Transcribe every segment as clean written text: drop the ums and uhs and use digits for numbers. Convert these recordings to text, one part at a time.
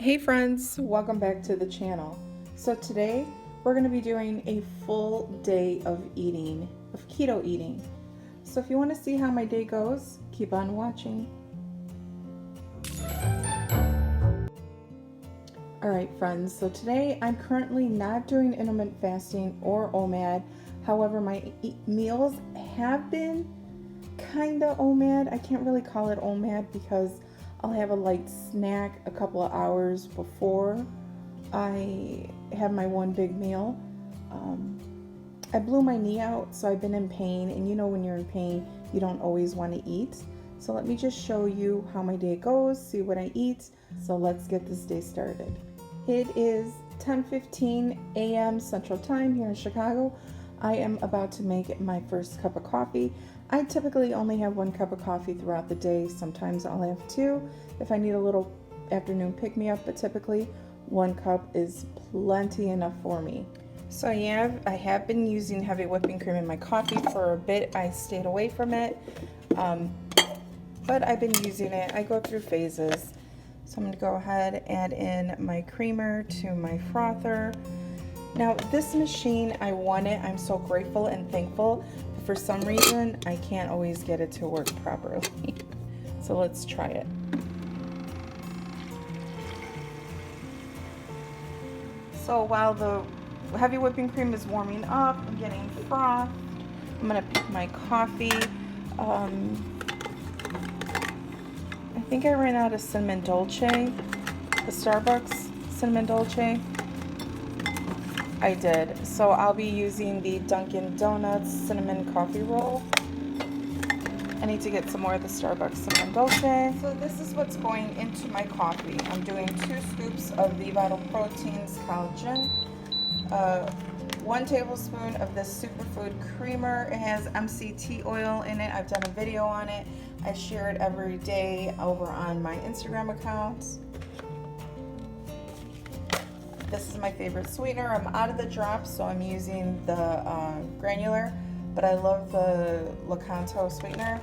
Hey friends, welcome back to the channel. So today we're going to be doing a full day of eating, of keto eating. So if you want to see how my day goes, keep on watching. Alright friends, so today I'm currently not doing intermittent fasting or OMAD. However, my meals have been kinda OMAD. I can't really call it OMAD because I'll have a light snack a couple of hours before I have my one big meal. I blew my knee out, so I've been in pain, and you know when you're in pain, you don't always want to eat. So let me just show you how my day goes, see what I eat. So let's get this day started. It is 10:15 a.m. Central Time here in Chicago. I am about to make my first cup of coffee. I typically only have one cup of coffee throughout the day. Sometimes I'll have two if I need a little afternoon pick-me-up, but typically one cup is plenty enough for me. So I have been using heavy whipping cream in my coffee for a bit. I stayed away from it, but I've been using it. I go through phases. So I'm going to go ahead and add in my creamer to my frother. Now this machine, I want it. I'm so grateful and thankful. But for some reason, I can't always get it to work properly. So let's try it. So while the heavy whipping cream is warming up, I'm getting froth. I'm gonna pick my coffee. I think I ran out of cinnamon dolce, the Starbucks cinnamon dolce. I did. So I'll be using the Dunkin' Donuts cinnamon coffee roll. I need to get some more of the Starbucks cinnamon dolce. So this is what's going into my coffee. I'm doing 2 scoops of the Vital Proteins collagen, 1 tablespoon of this superfood creamer. It has MCT oil in it. I've done a video on it. I share it every day over on my Instagram account. This is my favorite sweetener. I'm out of the drops, so I'm using the granular, but I love the Lakanto sweetener.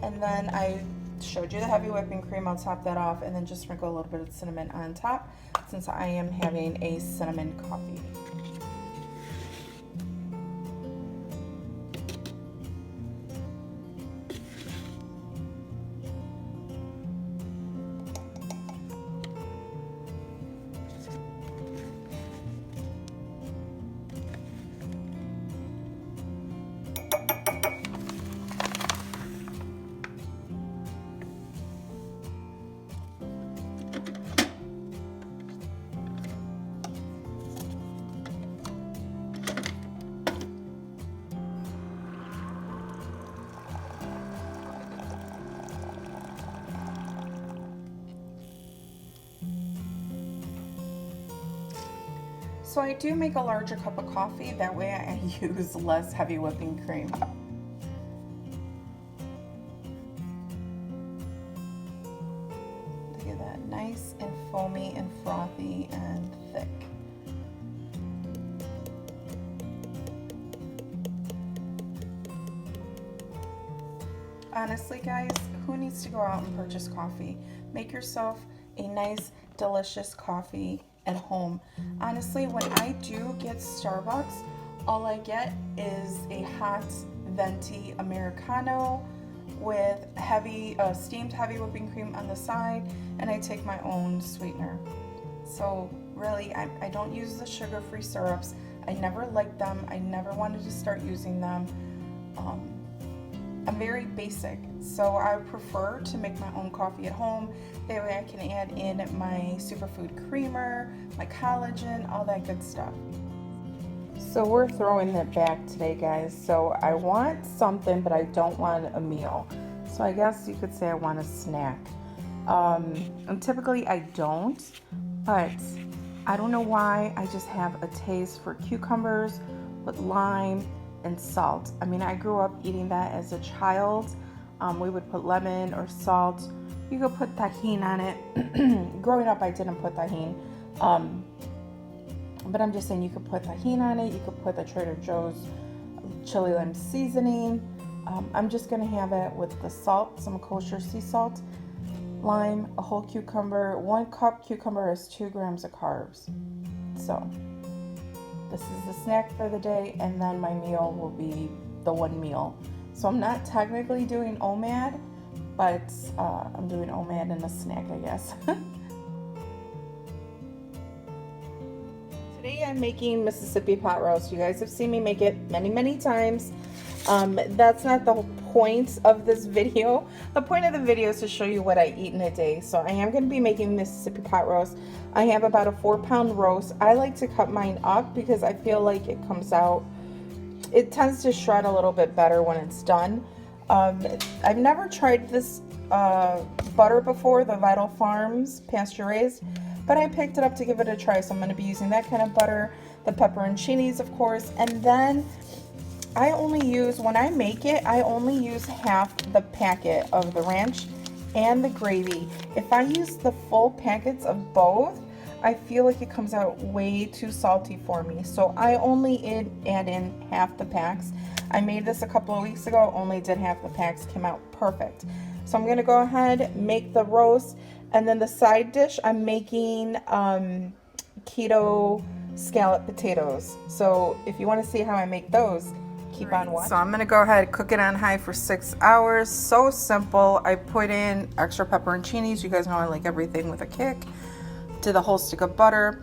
And then I showed you the heavy whipping cream. I'll top that off and then just sprinkle a little bit of cinnamon on top since I am having a cinnamon coffee. So I do make a larger cup of coffee, that way I use less heavy whipping cream. Look at that, nice and foamy and frothy and thick. Honestly guys, who needs to go out and purchase coffee? Make yourself a nice, delicious coffee at home. Honestly, when I do get Starbucks, all I get is a hot, venti Americano with heavy, steamed heavy whipping cream on the side, and I take my own sweetener. So really, I don't use the sugar-free syrups. I never liked them. I never wanted to start using them. I'm very basic, so I prefer to make my own coffee at home. That way I can add in my superfood creamer, my collagen, all that good stuff. So we're throwing it back today, guys. So I want something, but I don't want a meal. So I guess you could say I want a snack. And typically I don't, but I don't know why. I just have a taste for cucumbers with lime and salt. I mean, I grew up eating that as a child. We would put lemon or salt. You could put tahini on it. Growing up, I didn't put tahini. But I'm just saying you could put tahini on it. You could put the Trader Joe's chili lime seasoning. I'm just gonna have it with the salt, some kosher sea salt, lime, a whole cucumber. 1 cup cucumber is 2 grams of carbs. So this is the snack for the day, and then my meal will be the one meal. So I'm not technically doing OMAD, but I'm doing OMAD in a snack, I guess. Today I'm making Mississippi pot roast. You guys have seen me make it many times. That's not the whole point of this video. The point of the video is to show you what I eat in a day. So I am going to be making Mississippi pot roast. I have about a 4-pound roast. I like to cut mine up because I feel like it comes out, it tends to shred a little bit better when it's done. I've never tried this butter before, the Vital Farms pasture raised, but I picked it up to give it a try. So I'm going to be using that kind of butter, the pepperoncinis, of course, and then I only use, when I make it, I only use half the packet of the ranch and the gravy. If I use the full packets of both, I feel like it comes out way too salty for me. So I only add in half the packs. I made this a couple of weeks ago, only did half the packs, came out perfect. So I'm gonna go ahead, make the roast, and then the side dish, I'm making keto scalloped potatoes. So if you wanna see how I make those, keep on watching. So I'm gonna go ahead, cook it on high for 6 hours. So simple. I put in extra pepperoncinis. You guys know I like everything with a kick. Did a whole stick of butter,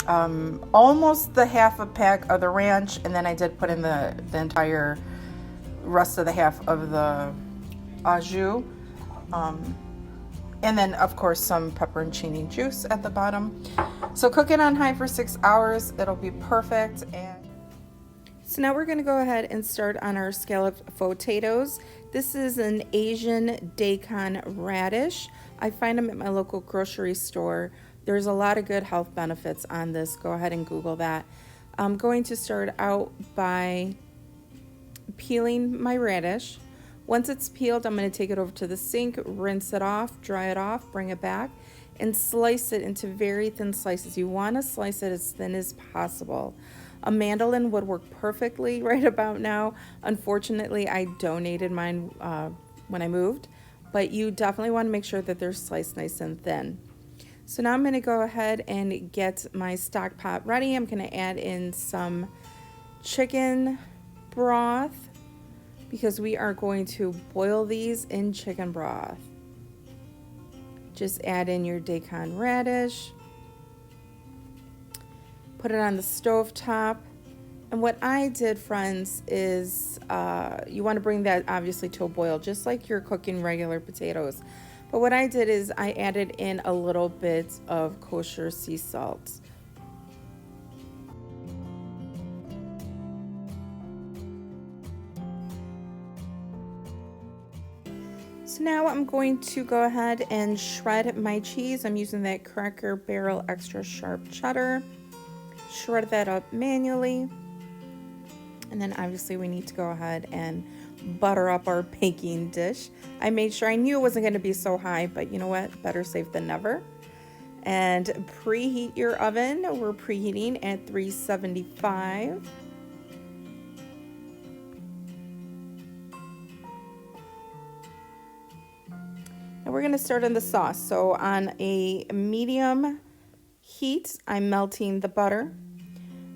almost the half a pack of the ranch, and then I did put in the entire rest of the half of the au jus, and then of course some pepperoncini juice at the bottom. So cook it on high for 6 hours. It'll be perfect. And so now we're going to go ahead and start on our scalloped fauxtatoes. This is an Asian daikon radish. I find them at my local grocery store. There's a lot of good health benefits on this. Go ahead and Google that. I'm going to start out by peeling my radish. Once it's peeled, I'm going to take it over to the sink, rinse it off, dry it off, bring it back, and slice it into very thin slices. You want to slice it as thin as possible. A mandolin would work perfectly right about now. Unfortunately, I donated mine when I moved, but you definitely want to make sure that they're sliced nice and thin. So now I'm going to go ahead and get my stock pot ready. I'm going to add in some chicken broth because we are going to boil these in chicken broth. Just add in your daikon radish. Put it on the stove top. And what I did, friends, is you want to bring that obviously to a boil, just like you're cooking regular potatoes. But what I did is I added in a little bit of kosher sea salt. So now I'm going to go ahead and shred my cheese. I'm using that Cracker Barrel extra sharp cheddar. Shred that up manually. And then obviously we need to go ahead and butter up our baking dish. I made sure, I knew it wasn't going to be so high, but you know what? Better safe than never. And preheat your oven. We're preheating at 375. And we're going to start on the sauce. So on a medium heat, I'm melting the butter.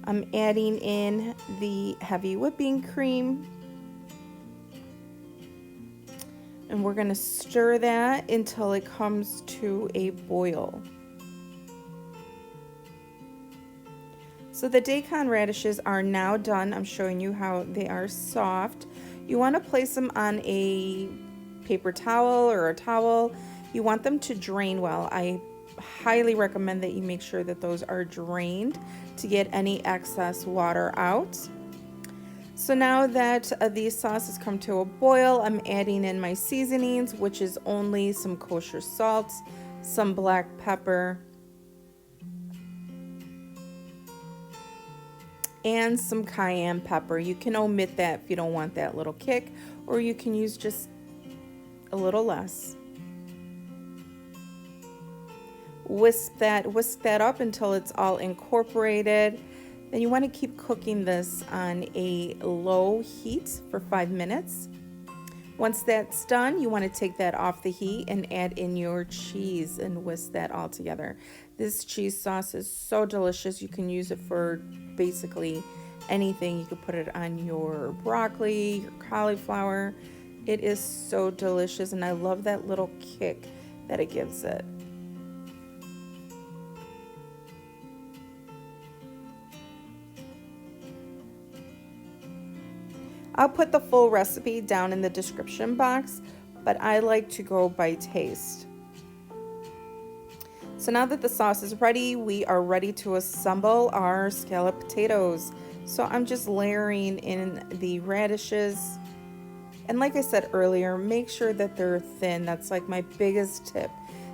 I'm adding in the heavy whipping cream. And we're going to stir that until it comes to a boil. So the daikon radishes are now done. I'm showing you how they are soft. You want to place them on a paper towel or a towel. You want them to drain well. I highly recommend that you make sure that those are drained to get any excess water out. So now that these sauces come to a boil, I'm adding in my seasonings, which is only some kosher salt, some black pepper, and some cayenne pepper. You can omit that if you don't want that little kick, or you can use just a little less. Whisk that up until it's all incorporated. Then you want to keep cooking this on a low heat for 5 minutes. Once that's done, you want to take that off the heat and add in your cheese and whisk that all together. This cheese sauce is so delicious. You can use it for basically anything. You could put it on your broccoli, your cauliflower. It is so delicious, and I love that little kick that it gives it. I'll put the full recipe down in the description box, but I like to go by taste. So now that the sauce is ready, we are ready to assemble our scalloped potatoes. So I'm just layering in the radishes. And like I said earlier, make sure that they're thin. That's like my biggest tip.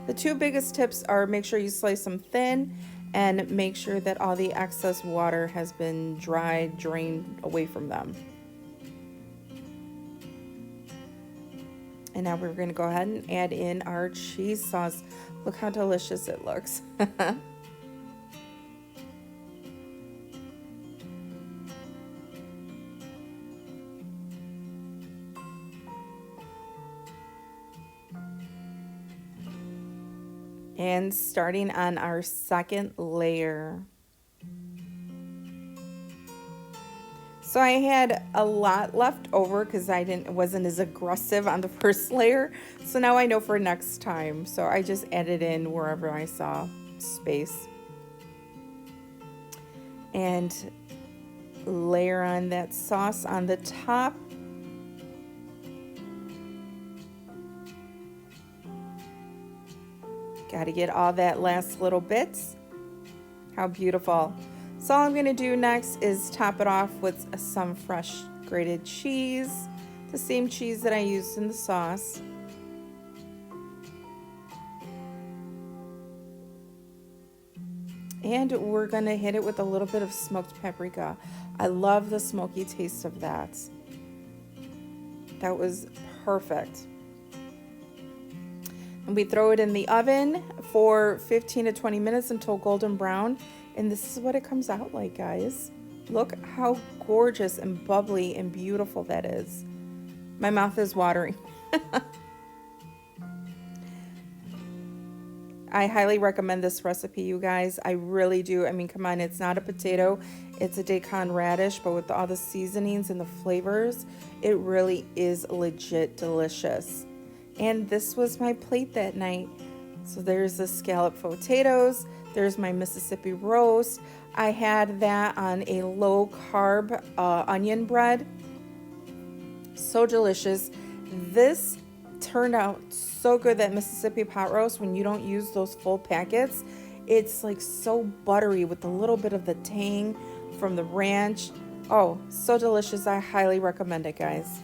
The two biggest tips are make sure you slice them thin and make sure that all the excess water has been dried, drained away from them. And now we're going to go ahead and add in our cheese sauce. Look how delicious it looks. And starting on our second layer. So I had a lot left over because wasn't as aggressive on the first layer. So now I know for next time. So I just added in wherever I saw space. And layer on that sauce on the top. Got to get all that last little bits. How beautiful. So all I'm going to do next is top it off with some fresh grated cheese, the same cheese that I used in the sauce. And we're going to hit it with a little bit of smoked paprika. I love the smoky taste of that. That was perfect. And we throw it in the oven for 15 to 20 minutes until golden brown. And this is what it comes out like, guys. Look how gorgeous and bubbly and beautiful that is. My mouth is watering. I highly recommend this recipe, you guys. I really do. I mean, come on, it's not a potato. It's a DAIKON radish, but with all the seasonings and the flavors, it really is legit delicious. And this was my plate that night. So there's the scalloped potatoes. There's my Mississippi roast. I had that on a low carb onion bread. So delicious. This turned out so good, that Mississippi pot roast, when you don't use those full packets. It's like so buttery with a little bit of the tang from the ranch. Oh, so delicious. I highly recommend it, guys.